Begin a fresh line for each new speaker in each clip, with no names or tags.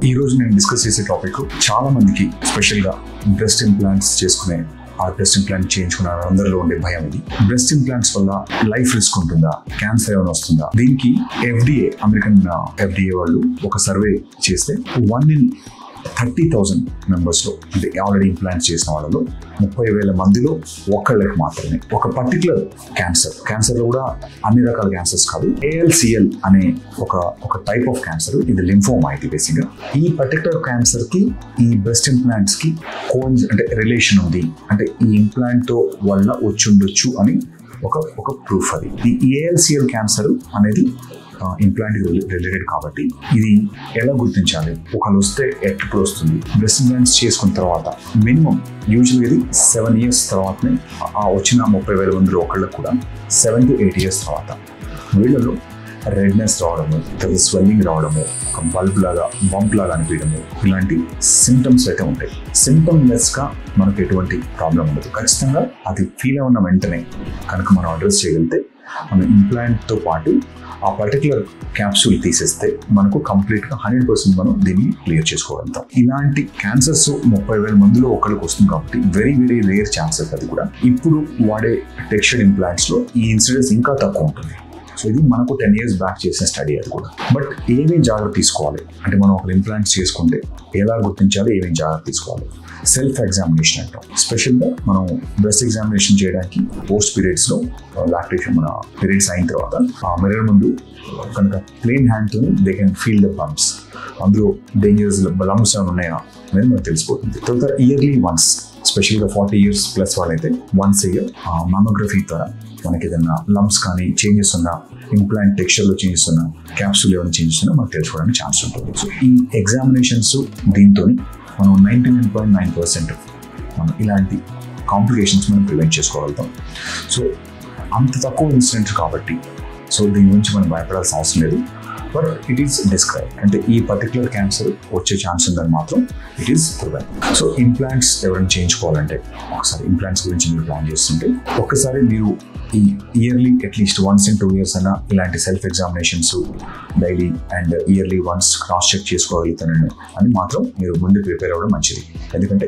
ఈ రోజు నేను డిస్కస్ చేసే టాపిక్ చాలా మందికి స్పెషల్ గా బ్రెస్ట్ ఇంప్లాంట్స్ చేసుకునే ఆ బ్రెస్ట్ ఇంప్లాంట్ చేయించుకున్న అందరిలో ఉండే భయం ఇది. బ్రెస్ట్ ఇంప్లాంట్స్ వల్ల లైఫ్ రిస్క్ ఉంటుందా, క్యాన్సర్ ఏమైనా వస్తుందా? దీనికి అమెరికన్ FDA వాళ్ళు ఒక సర్వే చేస్తే 1 in 30,000 మెంబర్స్లో, అంటే ఆల్రెడీ ఇంప్లాంట్ చేసిన వాళ్ళలో 30,000 మందిలో ఒక్కళ్ళకి మాత్రమే ఒక పర్టికులర్ క్యాన్సర్లో కూడా అన్ని రకాల క్యాన్సర్స్ కాదు, ALCL అనే ఒక టైప్ ఆఫ్ క్యాన్సర్, ఇది లింఫోమా ఇది బేసిక్గా. ఈ పర్టికులర్ క్యాన్సర్కి ఈ బ్రెస్ట్ ఇంప్లాంట్స్కి అంటే రిలేషన్ ఉంది, అంటే ఈ ఇంప్లాంట్ వల్ల వచ్చి ఉండొచ్చు అని ఒక ప్రూఫ్. అది ఈ ALCL క్యాన్సర్ అనేది ఇంప్లాంట్ రిలేటెడ్ కాబట్టి ఇది ఎలా గుర్తించాలి, ఒకళ్ళు వస్తే ఎప్పుడు వస్తుంది? బ్రెస్ట్ ఇంప్లాంట్స్ చేసుకున్న తర్వాత మినిమం యూజువల్గా ఇది 7 years తర్వాతనే వచ్చిన 30,000 మందిలో ఒకళ్ళకు కూడా 7 to 8 years తర్వాత వీళ్ళలో రెడ్నెస్ రావడము, తర్వాత స్వెల్లింగ్ రావడము, ఒక బంప్ లాగా అనిపించడము, ఇలాంటి సిమ్టమ్స్ అయితే ఉంటాయి. సిమ్టమ్ లెస్గా మనకు ఎటువంటి ప్రాబ్లం ఉండదు. ఖచ్చితంగా అది ఫీల్ అయిన వెంటనే కనుక మనం అడ్రస్ చేయగలిగితే మన ఇంప్లాంట్తో పాటు ఆ పర్టికులర్ క్యాప్సూల్ తీసేస్తే మనకు కంప్లీట్గా 100% మనం దీన్ని క్లియర్ చేసుకోగలుగుతాం. ఇలాంటి క్యాన్సర్స్ 30,000 మందిలో ఒకరికి వస్తుంది కాబట్టి వెరీ వెరీ రేర్ ఛాన్సెస్. అది కూడా ఇప్పుడు వాడే టెక్స్చర్డ్ ఇంప్లాంట్స్లో ఈ ఇన్సిడెన్స్ ఇంకా తక్కువ ఉంటుంది. సో ఇది మనకు 10 years బ్యాక్ చేసిన స్టడీ అది కూడా. బట్ ఏమేమి జాగ్రత్త తీసుకోవాలి అంటే, మనం ఒక ఇంప్లాంట్స్ చేసుకుంటే ఎలా గుర్తించాలి, ఏమేమి జాగ్రత్త తీసుకోవాలి? సెల్ఫ్ ఎగ్జామినేషన్ అంటాం. స్పెషల్గా మనం బ్రెస్ట్ ఎగ్జామినేషన్ చేయడానికి పోస్ట్ పీరియడ్స్లో లాక్టేషన్, మన పీరియడ్స్ అయిన తర్వాత ఆ మిర్రర్ ముందు కనుక ప్లెయిన్ హ్యాండ్తో they can feel the bumps, అందులో డేంజరస్ లంప్స్ ఏమైనా ఉన్నాయా అనేది మనకు తెలిసిపోతుంది. తర్వాత ఇయర్లీ వన్స్, స్పెషల్గా 40 years ప్లస్ వాళ్ళైతే వన్స్ ఇయర్ మామోగ్రఫీ ద్వారా మనకి ఏదైనా లంప్స్ కానీ చేంజెస్ ఉన్నా, ఇంప్లాంట్ టెక్స్చర్లో చేంజెస్ ఉన్నా, క్యాప్సూల్ ఏమైనా చేంజెస్ ఉన్నా మనకు తెలుసుకోవడానికి ఛాన్స్ ఉంటుంది. సో ఈ ఎగ్జామినేషన్స్ దీంతో మనం 99.9% మనం ఇలాంటి కాంప్లికేషన్స్ మనం ప్రివెంట్ చేసుకోగలుగుతాం. సో అంత తక్కువ ఇన్సిడెంట్స్ కాబట్టి సో దీని గురించి మనం భయపడాల్సిన అవసరం లేదు. బట్ ఇట్ ఈస్ డిస్క్రైబ్, అంటే ఈ పర్టికులర్ క్యాన్సర్ వచ్చే ఛాన్స్ ఉందని మాత్రం it is prevent. So implants ఎవరైనా చేయించుకోవాలంటే, ఒకసారి ఇంప్లాంట్స్ గురించి మీరు ప్లాన్ చేస్తుంటే ఒకసారి మీరు ఈ ఇయర్లీ అట్లీస్ట్ 1 in 2 years అయినా ఇలాంటి self examinations daily and yearly once cross check చేసుకోగలుగుతానని అని మాత్రం మీరు ముందు ప్రిపేర్ అవ్వడం మంచిది. ఎందుకంటే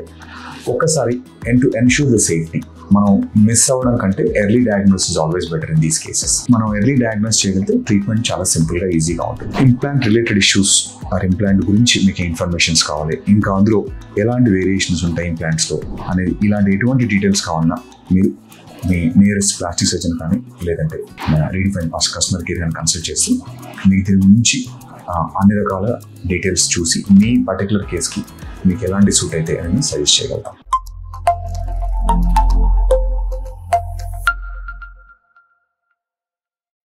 ఒకసారి టు ఎన్ష్యూర్ ద సేఫ్టీ, మనం మిస్ అవ్వడం కంటే early diagnosis is always better in these cases. మనం ఎర్లీ డయాగ్నోస్ చేయగలిగితే ట్రీట్మెంట్ చాలా సింపుల్గా ఈజీగా ఉంటుంది. Implant related issues or implant గురించి మీకు ఇన్ఫర్మేషన్స్ కావాలి, ఇంకా అందులో ఎలాంటి వేరియేషన్స్ ఉంటాయి ఇంప్లాంట్స్లో అనేది, ఇలాంటి ఎటువంటి డీటెయిల్స్ కావాలన్నా మీరు మీ నియరెస్ట్ ప్లాస్టిక్ సర్జన్ కానీ లేదంటే మన రీడిఫైన్ కస్టమర్ కేర్ కానీ కన్సల్ట్ చేసి మీకు దీని గురించి అన్ని రకాల డీటెయిల్స్ చూసి మీ పర్టికులర్ కేస్కి మీకు ఎలాంటి సూట్ అయితే అని సజెస్ట్ చేయగలుగుతాం.